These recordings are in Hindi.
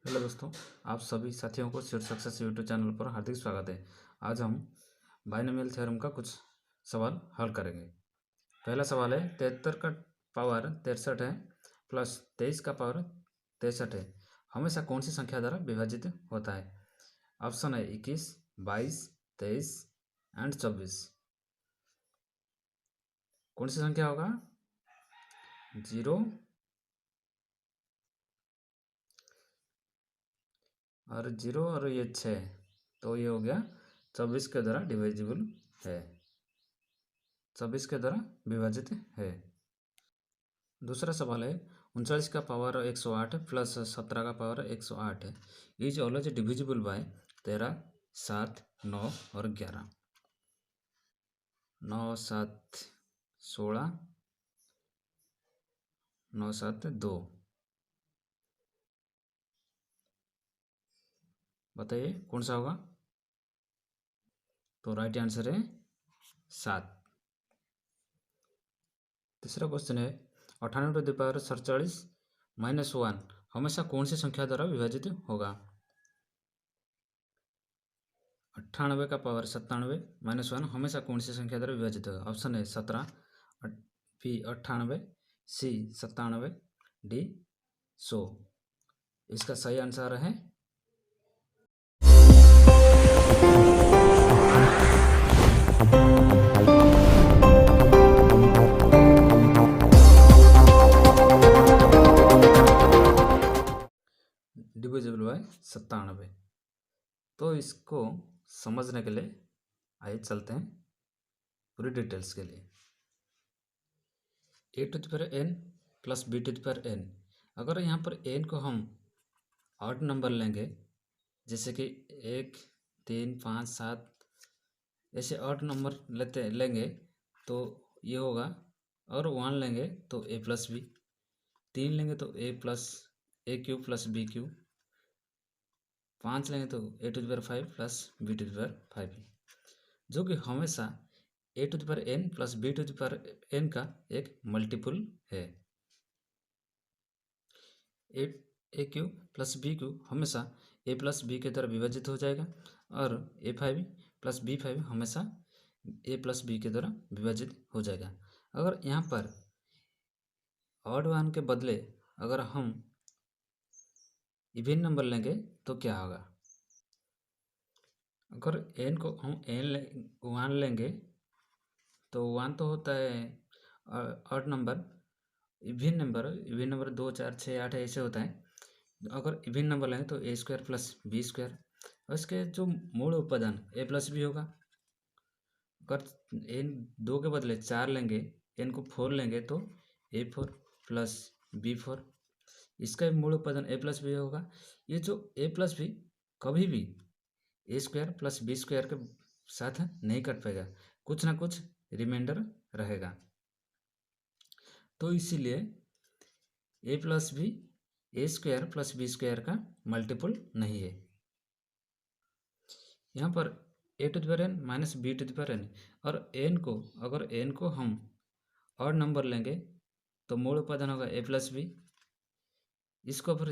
हेलो दोस्तों, आप सभी साथियों को सीड सक्सेस यूट्यूब चैनल पर हार्दिक स्वागत है। आज हम बाइनोमियल थ्योरम का कुछ सवाल हल करेंगे। पहला सवाल है 73 का पावर 63 है प्लस 23 का पावर 63 है, हमेशा कौन सी संख्या द्वारा विभाजित होता है? ऑप्शन है 21, 22, 23 एंड 24। कौन सी संख्या होगा? 0 और 0 और ये 6, तो ये हो गया 24 के द्वारा डिविजिबल है, 24 के द्वारा विभाजित है। दूसरा सवाल है 39 का पावर 108 प्लस 17 का पावर 108 है, इज ऑलवेज डिविजिबल बाय 13, 7, 9 और 11। 9, 7, 16, 9, 7, 2। बताइए कौन सा होगा? तो राइट आंसर है 7। तीसरा क्वेश्चन है 98 टू द पावर 47 माइनस 1 हमेशा कौन सी संख्या द्वारा विभाजित होगा? 98 का पावर 97 माइनस 1 हमेशा कौन सी संख्या द्वारा विभाजित होगा? ऑप्शन है 17, बी 98, सी 97, डी 100। इसका सही आंसर है डिविजिबल बाय 97। तो इसको समझने के लिए आइए चलते हैं पूरी डिटेल्स के लिए। A to the power n plus b to the power n, अगर यहाँ पर एन को हम ऑड नंबर लेंगे, जैसे कि 1, 3, 5, 7 ऐसे ऑड नंबर लेंगे तो ये होगा, और 1 लेंगे तो ए प्लस बी, 3 लेंगे तो a plus a cube plus b cube, 5 लेंगे तो a to the power 5 plus b to the power 5, जो कि हमेशा a to the power n plus b to the power n का एक मल्टीपल है। A cube plus b cube हमेशा ए प्लस बी के द्वारा विभाजित हो जाएगा, और ए 5 प्लस बी 5 हमेशा ए प्लस बी के द्वारा विभाजित हो जाएगा। अगर यहाँ पर ऑड वन के बदले अगर हम इवन नंबर लेंगे तो क्या होगा? अगर एन को हम वन लेंगे तो 1 तो होता है ऑड नंबर, इवन नंबर 2, 4, 6, 8 ऐसे होता है। अगर इवन नंबर लेंगे तो a square plus b square, और इसके जो मूल उपादान ए प्लस बी होगा। अगर एन 2 के बदले 4 लेंगे, एन को 4 लेंगे तो ए 4 प्लस बी 4, इसका भी मूल उपादान ए प्लस बी होगा। ये जो ए प्लस बी कभी भी ए स्क्वायर प्लस बी स्क्वायर के साथ नहीं कट पाएगा, कुछ ना कुछ रिमाइंडर रहेगा। तो इसीलिए a plus b a square plus b square का मल्टीपल नहीं है। यहाँ पर a to the power n minus b to the power n, और अगर एन को हम ऑड नंबर लेंगे तो मूल उपादान होगा ए प्लस बी, इसको फिर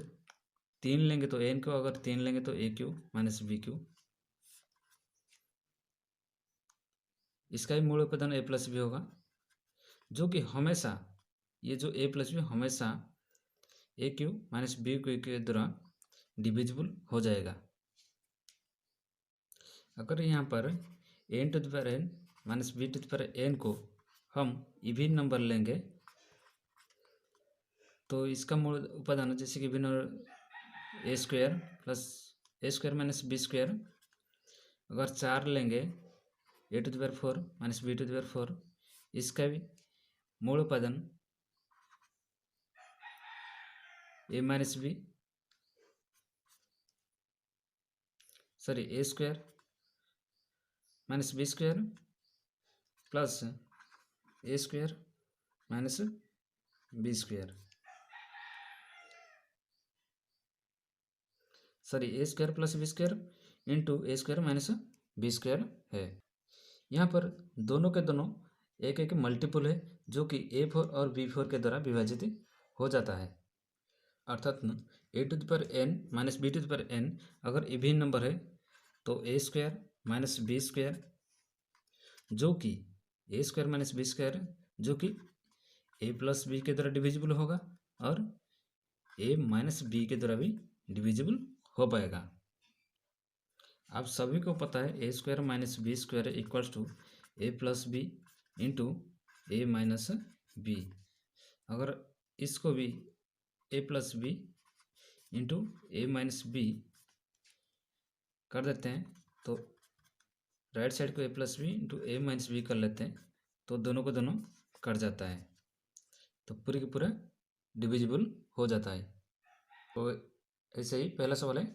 3 लेंगे तो एन को अगर 3 लेंगे तो ए क्यू माइनस बी क्यू, इसका भी मूल उपादान ए प्लस बी होगा, जो कि हमेशा ये जो ए प्लस बी हमेशा a cube minus b cube के द्वारा डिविजिबल हो जाएगा। अगर यहाँ पर n to the power n minus b to the power n को हम इवन नंबर लेंगे तो इसका मूल उपादान जैसे कि even a square plus a square minus b square, अगर 4 लेंगे a to the power 4 minus b to the power 4, इसका भी मूल उपादान a minus b a square minus b square plus a square minus b square, a square plus b square into a square minus b square है। यहाँ पर दोनों के दोनों एक एक मल्टीपल है, जो कि ए 4 और बी 4 के द्वारा विभाजित हो जाता है। अर्थात a to the power n minus b to the power n अगर इवन नंबर है तो a square minus b square जो कि a square minus b square जो कि ए प्लस बी के द्वारा डिविजिबल होगा और ए माइनस बी के द्वारा भी डिविजिबल हो पाएगा। आप सभी को पता है a square minus b square equals to a plus b into a minus b. अगर इसको भी a plus b into a minus b कर देते हैं तो राइट साइड को a plus b into a minus b कर लेते हैं तो दोनों को दोनों कट जाता है तो पूरी की पूरा डिविजिबल हो जाता है। तो ऐसे ही पहला सवाल है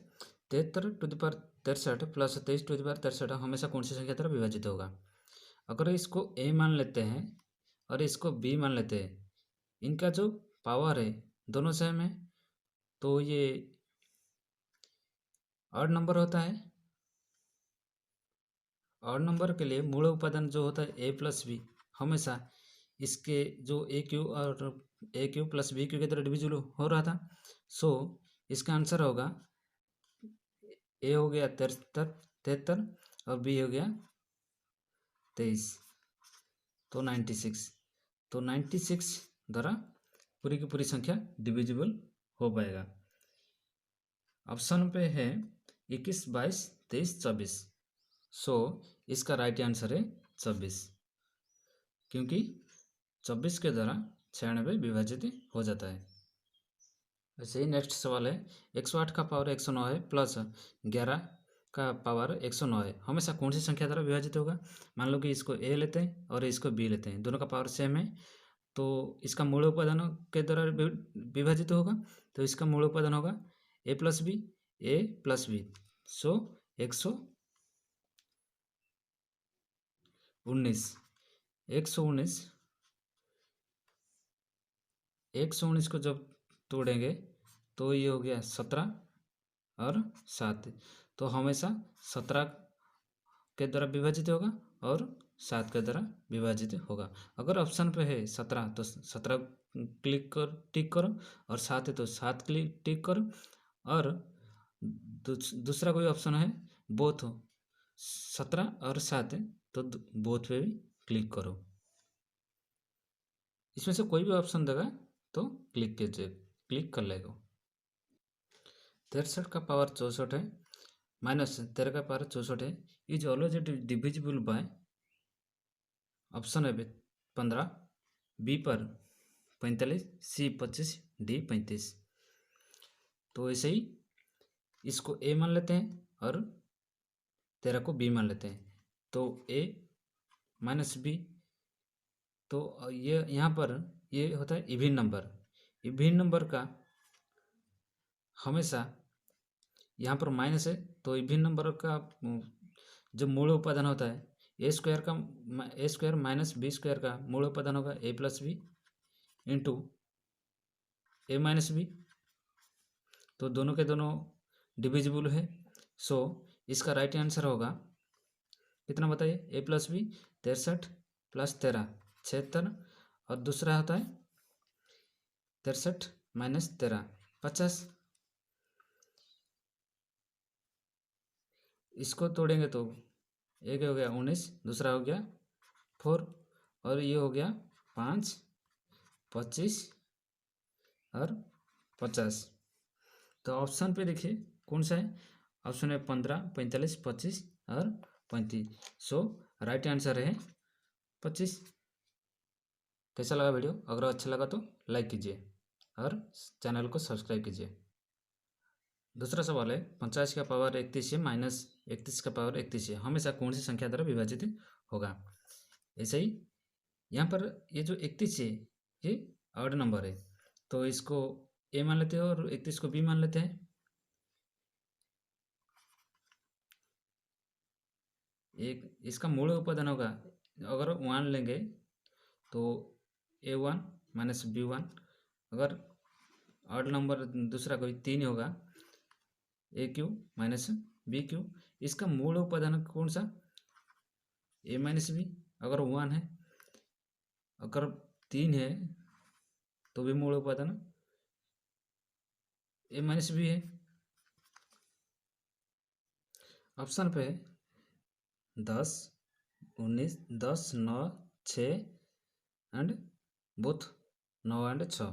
73 to the power 63 plus 23 to the power 63 हमेशा कौन सी संख्या द्वारा विभाजित होगा। अगर इसको ए मान लेते हैं और इसको बी मान लेते हैं, इनका जो पावर है दोनों सेम है तो ये ऑड नंबर होता है। ऑड नंबर के लिए मूल उपादान जो होता है ए प्लस बी हमेशा इसके जो ए क्यू और ए क्यू प्लस बी क्यू की तरह डिविजिबल हो रहा था। सो इसका आंसर होगा ए हो गया 73 और बी हो गया 23 तो 96। तो 96 द्वारा पूरी की पूरी संख्या डिविजिबल हो पाएगा। ऑप्शन पे है 21, 22, 23, 24। सो इसका राइट आंसर है 24 क्योंकि 24 के द्वारा 96 विभाजित हो जाता है। वैसे ही नेक्स्ट सवाल है 108 का पावर 109 है प्लस 11 का पावर 109 है हमेशा कौन सी संख्या द्वारा विभाजित होगा। मान लो कि इसको ए लेते हैं और इसको बी लेते हैं, दोनों का पावर सेम है तो इसका मूल उपादानों के द्वारा विभाजित होगा। तो इसका मूल उपादान होगा ए प्लस बी ए प्लस बी। सो 119 119 को जब तोड़ेंगे तो ये हो गया 17 और 7 तो हमेशा 17 के द्वारा विभाजित होगा और 7 के द्वारा विभाजित होगा। अगर ऑप्शन पे है 17 तो 17 टिक करो और 7 है तो 7 टिक करो और दूसरा कोई ऑप्शन है बोथ 17 और 7 है तो बोथ पे भी क्लिक करो। इसमें से कोई भी ऑप्शन देगा तो क्लिक कर लेगा। 63 का पावर 64 है माइनस 13 का पावर 64 है is always divisible by option है 15 बी पर 45 सी 25 डी 35। तो ऐसे ही इसको ए मान लेते हैं और 13 को बी मान लेते हैं तो ए माइनस बी तो ये यहाँ पर ये होता है इवन नंबर। इवन नंबर का हमेशा यहाँ पर माइनस है तो इवन नंबर का जो मूल उपादान होता है a square minus b square का मूल उपादान होगा ए plus b into a minus B. तो दोनों के दोनों डिविजिबल है। सो इसका राइट आंसर होगा कितना बताइए ए प्लस बी 63 प्लस 13 76 और दूसरा होता है 63 माइनस 13 50। इसको तोड़ेंगे तो एक हो गया 19 दूसरा हो गया 4 और ये हो गया 5 25 और 50। तो ऑप्शन पे देखिए कौन सा है। ऑप्शन है 15 45 25 और 35। सो राइट आंसर है 25। कैसा लगा वीडियो? अगर अच्छा लगा तो लाइक कीजिए और चैनल को सब्सक्राइब कीजिए। दूसरा सवाल है 50 का पावर 31 माइनस 31 का पावर 31 हमेशा कौन सी संख्या द्वारा विभाजित होगा। ऐसे ही यहाँ पर ये जो 31 है ये ऑड नंबर है तो इसको ए मान लेते हैं और 31 को बी मान लेते हैं। एक इसका मूल उपादान होगा अगर 1 लेंगे तो A1 माइनस B1। अगर ऑड नंबर दूसरा कोई 3 होगा AQ माइनस BQ। इसका मूल उपादान कौन सा A माइनस बी। अगर 1 है अगर 3 है तो भी मूल उपादान ए माइनस बी है। ऑप्शन पे 10, 19, 10, 9, 6 एंड बोथ 9 एंड 6।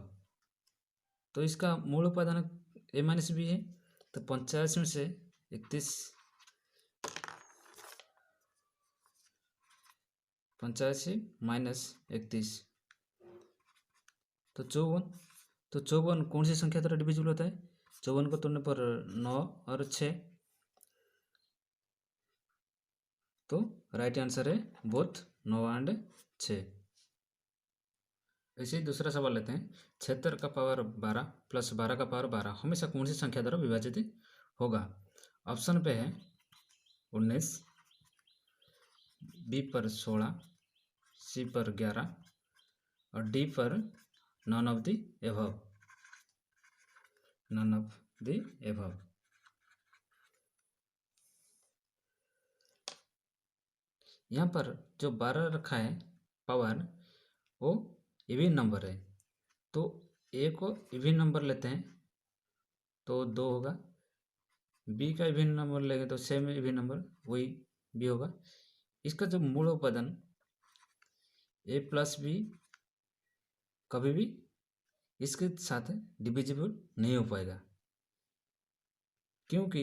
तो इसका मूल उपादान ए माइनस बी है। तो 85 में से 31, 85 माइनस 31 तो 54। तो 54 कौन सी संख्या द्वारा डिविजिबल होता है? 54 को तोड़ने पर 9 और 6। तो राइट आंसर है बोथ 9 एंड 6। ऐसे ही दूसरा सवाल लेते हैं। 76 का पावर 12 प्लस 12 का पावर 12 हमेशा कौन सी संख्या द्वारा विभाजित होगा? ऑप्शन पे है 19, बी पर 16, सी पर 11 और डी पर none of the above. None of the above. यहाँ पर जो 12 रखा है पावर वो इवन नंबर है। तो ए को इवन नंबर लेते हैं तो 2 होगा। बी का इवन नंबर लेंगे तो सेम इवन नंबर वही बी होगा। इसका जो मूल उपादान ए प्लस बी कभी भी इसके साथ डिविजिबल नहीं हो पाएगा, क्योंकि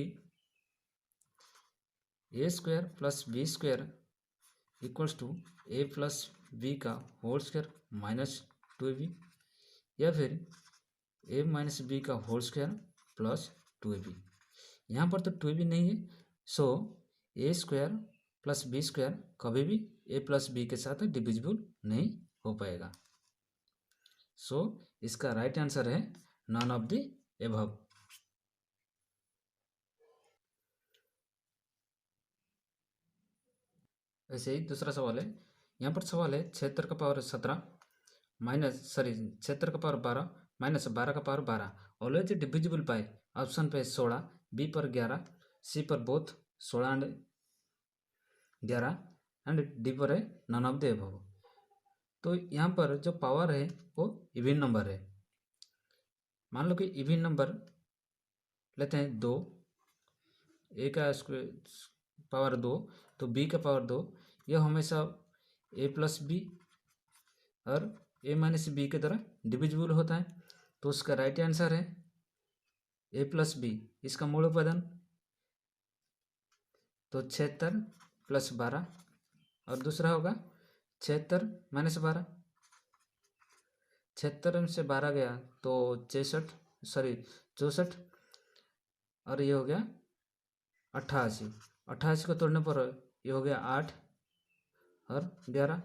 a square plus b square equals to a plus b का होल स्क्वायर माइनस 2ab, या फिर ए माइनस बी का होल स्क्वायर प्लस 2ab। यहाँ पर तो 2ab नहीं है, so a square plus b square कभी भी ए प्लस बी के साथ डिविजिबल नहीं हो पाएगा। सो इसका राइट आंसर है नन ऑफ द एबव। ऐसे ही दूसरा सवाल है। यहाँ पर सवाल है 76 का पावर 17 76 का पावर 12 माइनस 12 का power 12 always divisible bye. Option पे 16, बी पर 11, सी पर बोथ 16 एंड 11 एंड डी पर है नन ऑफ द एबव। तो यहाँ पर जो पावर है वो इवन नंबर है। मान लो कि इवन नंबर लेते हैं 2, ए का पावर 2 तो बी का पावर 2, यह हमेशा ए प्लस बी और ए माइनस बी के द्वारा डिविजिबल होता है। तो उसका राइट आंसर है ए प्लस बी। इसका मूल उपादान तो 76 प्लस 12 और दूसरा होगा 76 माइनस 12। 76 में से 12 गया तो 64 और ये हो गया 88। 88 को तोड़ने पर ये हो गया 8 और 11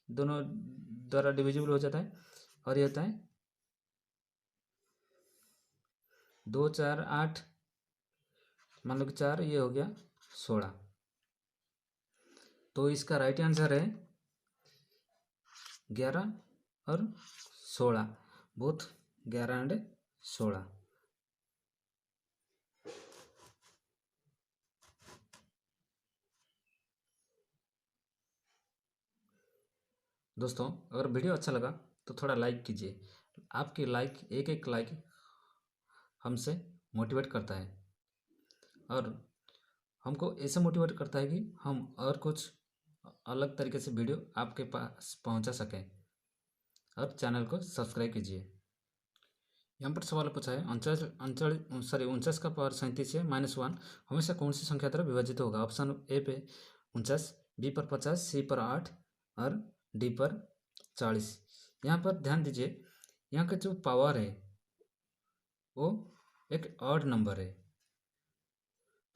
दोनों द्वारा डिविजिबल हो जाता है और ये होता है 2, 4, 8 मान लो कि 4, ये हो गया 16। तो इसका राइट आंसर है 11 और 16, बोथ 11 एंड 16। दोस्तों अगर वीडियो अच्छा लगा तो थोड़ा लाइक कीजिए। आपकी लाइक, एक एक लाइक हमसे मोटिवेट करता है और हमको ऐसे मोटिवेट करता है कि हम और कुछ अलग तरीके से वीडियो आपके पास पहुंचा सकें। और चैनल को सब्सक्राइब कीजिए। यहाँ पर सवाल पूछा है 49 का पावर 37 है -1 हमेशा कौन सी संख्या द्वारा विभाजित होगा? ऑप्शन ए पे 49, बी पर 50, सी पर 8 और डी पर 40। यहाँ पर ध्यान दीजिए, यहाँ का जो पावर है वो एक ऑड नंबर है।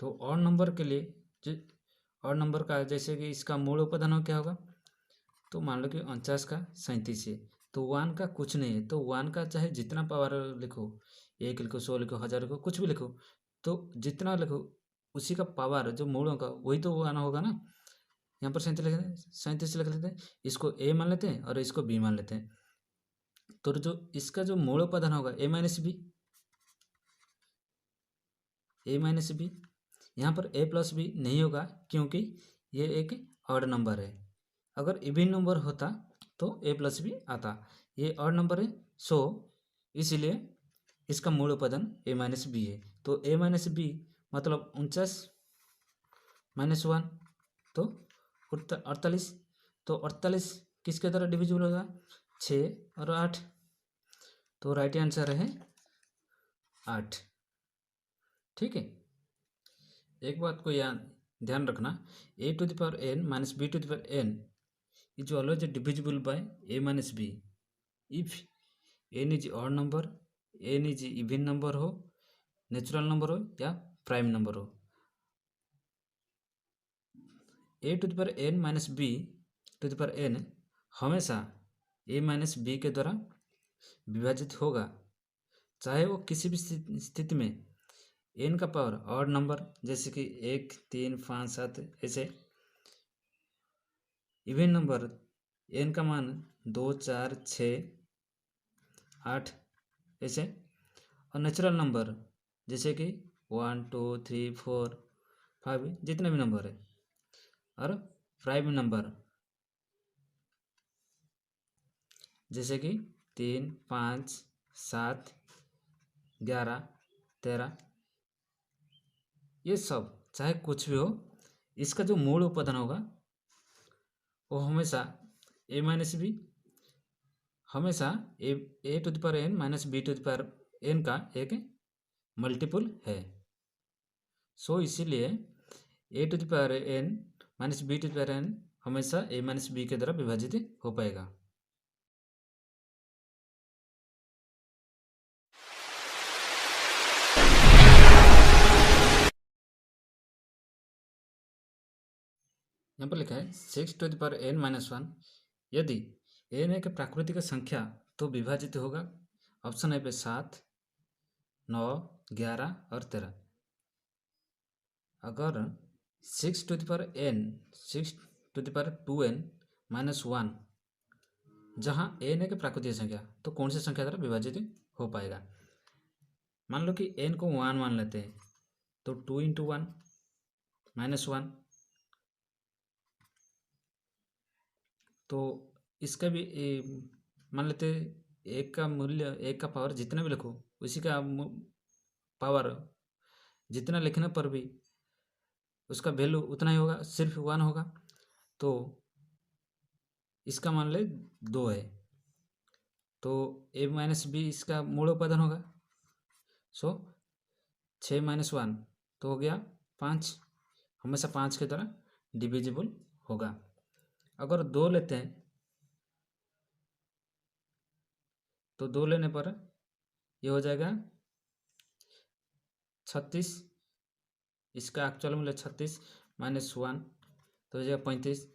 तो ऑड नंबर के लिए जो ऑड नंबर का जैसे कि इसका मूल उपादान क्या होगा? तो मान लो कि 49 का 37 है तो 1 का कुछ नहीं है। तो 1 का चाहे जितना पावर लिखो, 1 लिखो, 100 लिखो, 1000 लिखो, कुछ भी लिखो, तो जितना लिखो उसी का पावर जो मूल होगा वही तो वो आना होगा ना। यहाँ पर 37 लिख लेते हैं, इसको ए मान लेते हैं और इसको बी मान लेते हैं। तो जो इसका जो मूल उपादान होगा ए माइनस बी। यहाँ पर ए प्लस बी नहीं होगा क्योंकि ये एक ऑड नंबर है। अगर इवन नंबर होता तो ए प्लस बी आता, ये ऑड नंबर है। सो इसलिए इसका मूल उपादान a माइनस बी है। तो a माइनस बी मतलब 49 माइनस 1 तो 48। तो 48 किसके द्वारा डिविजिबल होगा? 6 और 8। तो राइट आंसर है 8। ठीक है। एक बात को ध्यान रखना, a to the power n minus b to the power n is always divisible by a minus b if n is odd number, n is even number हो, नेचुरल नंबर हो या प्राइम नंबर हो। a to the power n minus b to the power n हमेशा a माइनस b के द्वारा विभाजित होगा, चाहे वो किसी भी स्थिति में n का पावर ऑड नंबर जैसे कि 1, 3, 5, 7 ऐसे, इवन नंबर n का मान 2, 4, 6, 8 ऐसे, और नेचुरल नंबर जैसे कि 1, 2, 3, 4, 5 जितने भी नंबर है, और प्राइम नंबर जैसे कि 3, 5, 7, 11, 13, ये सब चाहे कुछ भी हो, इसका जो मूल उपादान होगा वो हमेशा a माइनस बी, हमेशा a to the power n minus b to the power n का एक मल्टीपल है। सो इसीलिए a to the power n minus b to the power n हमेशा a माइनस बी के द्वारा विभाजित हो पाएगा। यहाँ पर लिखा है 6 to the power n minus 1 यदि n एक प्राकृतिक संख्या तो विभाजित होगा। ऑप्शन है पे 7, 9, 11 और 13। अगर 6 to the power n 6 to the power 2n minus 1 जहाँ n एक प्राकृतिक संख्या तो कौन सी संख्या द्वारा विभाजित हो पाएगा? मान लो कि n को 1 मान लेते हैं तो 2 इंटू 1 माइनस 1, तो इसका भी मान लेते एक का मूल्य, एक का पावर जितना भी लिखो उसी का पावर जितना लिखने पर भी उसका वैल्यू उतना ही होगा, सिर्फ 1 होगा। तो इसका मान ले 2 है तो a माइनस बी इसका मूल उपादान होगा। सो 6 माइनस 1 तो हो गया 5, हमेशा 5 के द्वारा डिविजिबल होगा। अगर 2 लेते हैं तो 2 लेने पर ये हो जाएगा 36, इसका एक्चुअल मूल्य 36 माइनस 1 तो हो जाएगा 35।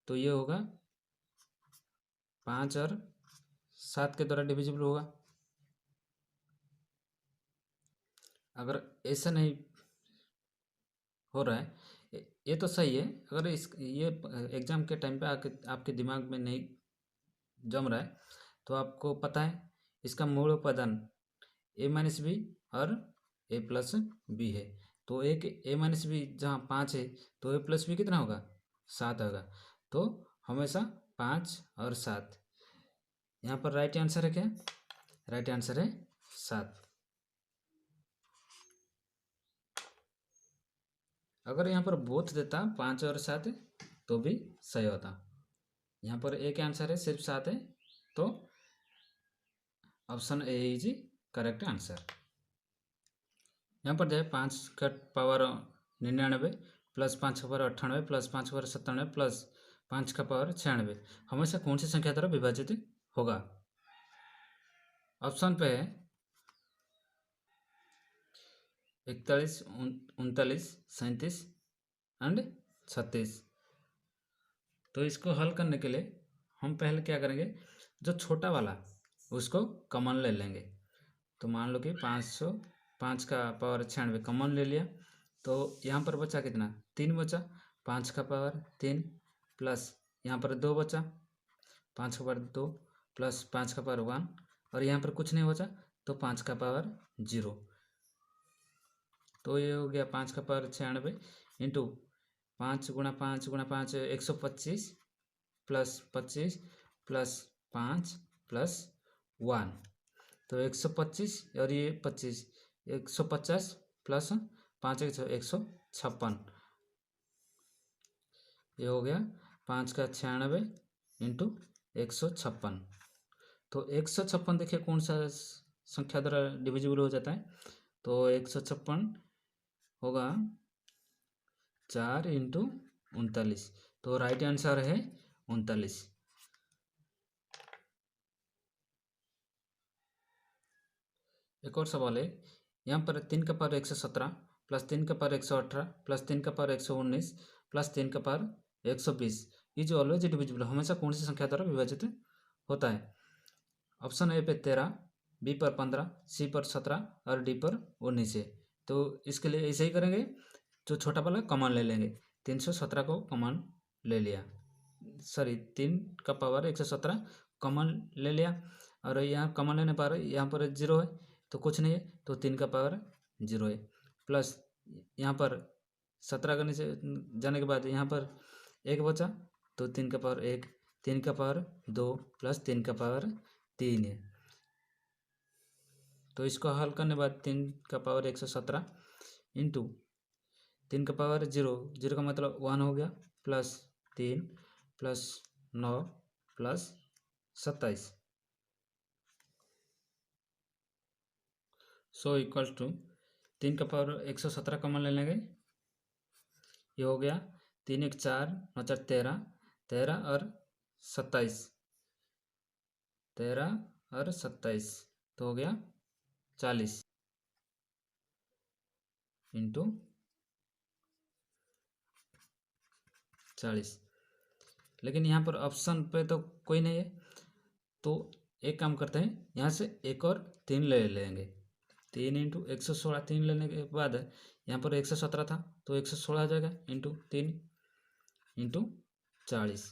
तो ये होगा 5 और 7 के द्वारा डिविजिबल होगा। अगर ऐसा नहीं हो रहा है, ये तो सही है, अगर ये एग्ज़ाम के टाइम पे आपके दिमाग में नहीं जम रहा है तो आपको पता है इसका मूल उपादान a माइनस बी और a प्लस बी है। तो एक a माइनस बी जहाँ 5 है तो a प्लस बी कितना होगा? 7 होगा। तो हमेशा 5 और 7, यहाँ पर राइट आंसर है क्या? राइट आंसर है 7। अगर यहाँ पर बोथ देता 5 और 7 तो भी सही होता। यहाँ पर एक आंसर है, सिर्फ 7 है, तो option A is correct answer. यहाँ पर जाए 5 का पावर 99 प्लस 5 का पावर 98 प्लस 5 का पावर 97 प्लस 5 का पावर 96 हमेशा कौन सी संख्या द्वारा विभाजित होगा? ऑप्शन पे है 41, 39, 37 एंड 36। तो इसको हल करने के लिए हम पहले क्या करेंगे, जो छोटा वाला उसको कॉमन ले लेंगे। तो मान लो कि 505 का पावर 96 कॉमन ले लिया तो यहाँ पर बचा कितना? 3 बचा। 5 का पावर 3 प्लस यहाँ पर 2 बचा, 5 का पावर 2 प्लस 5 का पावर 1 और यहाँ पर कुछ नहीं बचा तो 5 का पावर 0। तो ये हो गया 5 का पावर 96 इंटू 5 गुणा 5 गुणा 5 125 प्लस 25 प्लस 5 प्लस 1। तो 125 और ये 25, 150 प्लस 5 156, ये हो गया 5 का 96 इंटू 156। तो 156 देखिए कौन सा संख्या द्वारा डिविजिबल हो जाता है, तो 156 होगा 4 इंटू 39, तो राइट आंसर है 39। एक और सवाल है, यहाँ पर 3 का पावर 117 प्लस 3 का पावर 118 प्लस 3 का पावर 119 प्लस 3 का पावर 120, ये जो ऑलवेज डिविजिबल हमेशा कौन सी संख्या द्वारा विभाजित होता है? ऑप्शन ए पे 13, बी पर 15, सी पर 17 और डी पर 19 है। तो इसके लिए ऐसे ही करेंगे, जो छोटा वाला कॉमन ले लेंगे। 317 को कॉमन ले लिया, सॉरी 3 का पावर 117 कॉमन ले लिया, और यहाँ कॉमन लेने पर यहाँ पर 0 है तो कुछ नहीं है, तो 3 का पावर 0 है, प्लस यहाँ पर 17 करने से जाने के बाद यहाँ पर 1 बचा, तो 3 का पावर 1, 3 का पावर 2 प्लस 3 का पावर 3 है। तो इसको हल करने बाद 3 का पावर 117 इंटू 3 का पावर 0, 0 का मतलब 1 हो गया, plus 3 plus 9 plus 27, so equals to 3 का पावर 117 कॉमन ले लेंगे, ये हो गया 3 1 4 9 4 13, 13 और 27, 13 और 27, तो हो गया 40 इंटू 40। लेकिन यहाँ पर ऑप्शन पे तो कोई नहीं है, तो एक काम करते हैं, यहाँ से एक और 3 ले लेंगे। 3 इंटू 116, 3 लेने के बाद यहाँ पर 117 था तो 116 आ जाएगा, इंटू 3 इंटू 40।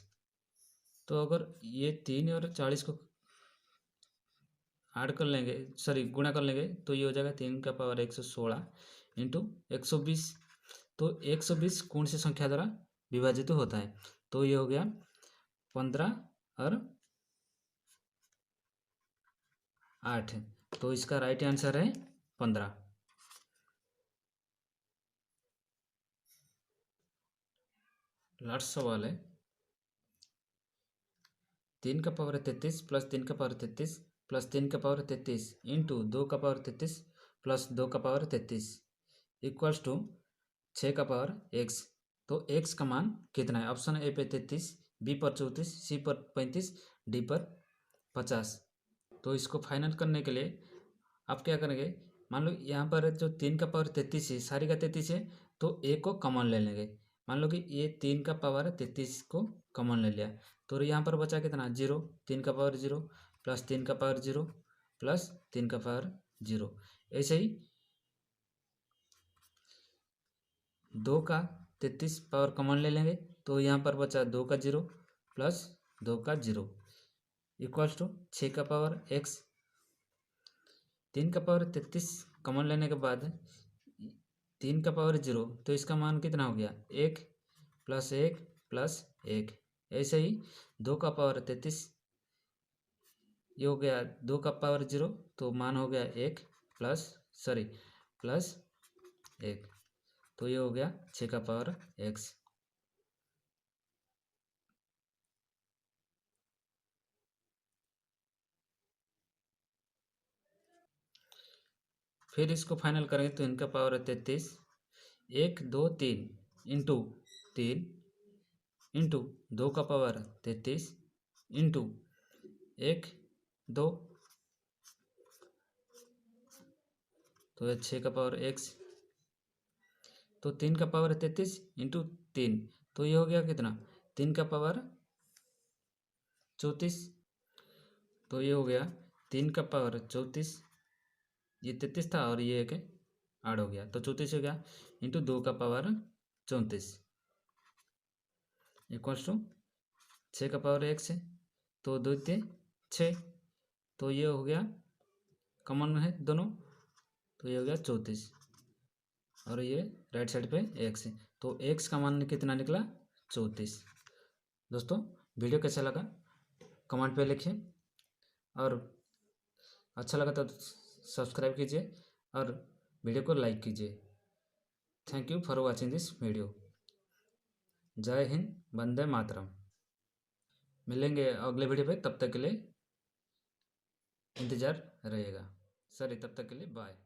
तो अगर ये 3 और 40 को ऐड कर लेंगे, सॉरी गुणा कर लेंगे, तो ये हो जाएगा 3 का पावर 116 इंटू 120। तो 120 कौन सी संख्या द्वारा विभाजित होता है? तो ये हो गया 15 और 8, तो इसका राइट आंसर है 15। लास्ट सवाल है, 3 का पावर 33 प्लस 3 का पावर 33 प्लस 3 का पावर 33 इंटू 2 का पावर 33 प्लस 2 का पावर 33 इक्वल्स टू 6 का पावर x। तो x का मान कितना है? ऑप्शन ए पे 33, बी पर 34, सी पर 35, डी पर 50। तो इसको फाइनल करने के लिए आप क्या करेंगे, मान लो यहाँ पर जो 3 का पावर 33 है, सारी का 33 है, तो ए को कॉमन ले लेंगे। मान लो कि ये 3 का पावर 33 को कॉमन ले लिया, तो यहाँ पर बचा कितना? 0, 3 का पावर 0 प्लस 3 का पावर 0 प्लस 3 का पावर 0। ऐसे ही 2 का 33 पावर कॉमन ले लेंगे, तो यहाँ पर बचा 2 का 0 प्लस 2 का 0 इक्वल्स टू 6 का पावर x। 3 का पावर 33 कॉमन लेने के बाद 3 का पावर 0, तो इसका मान कितना हो गया? 1 प्लस 1 प्लस 1। ऐसे ही 2 का पावर 33, ये हो गया 2 का पावर 0, तो मान हो गया 1 प्लस प्लस 1, तो ये हो गया 6 का पावर x। फिर इसको फाइनल करेंगे तो इनका पावर है 33, 1 2 3 इंटू 3 इंटू 2 का पावर 33 इंटू 1 2, तो ये 6 का पावर x। तो 3 का पावर 33 इंटू 3, तो ये हो गया कितना? 3 का पावर 34, तो ये हो गया 3 का पावर 34, ये 33 था और ये एक ऐड हो गया, तो 34 हो गया, इंटू 2 का पावर 34 इक्वल्स टू 6 का पावर x है, तो 2 3 6, तो ये हो गया कॉमन है दोनों, तो ये हो गया 34, और ये राइट साइड पे x है, तो x का मान कितना निकला? 34। दोस्तों वीडियो कैसा लगा कमेंट पे लिखिए, और अच्छा लगा तो सब्सक्राइब कीजिए और वीडियो को लाइक कीजिए। Thank you for watching this video. जय हिंद, वंदे मातरम। मिलेंगे अगले वीडियो पे, तब तक के लिए इंतज़ार रहेगा। सॉरी, तब तक के लिए बाय।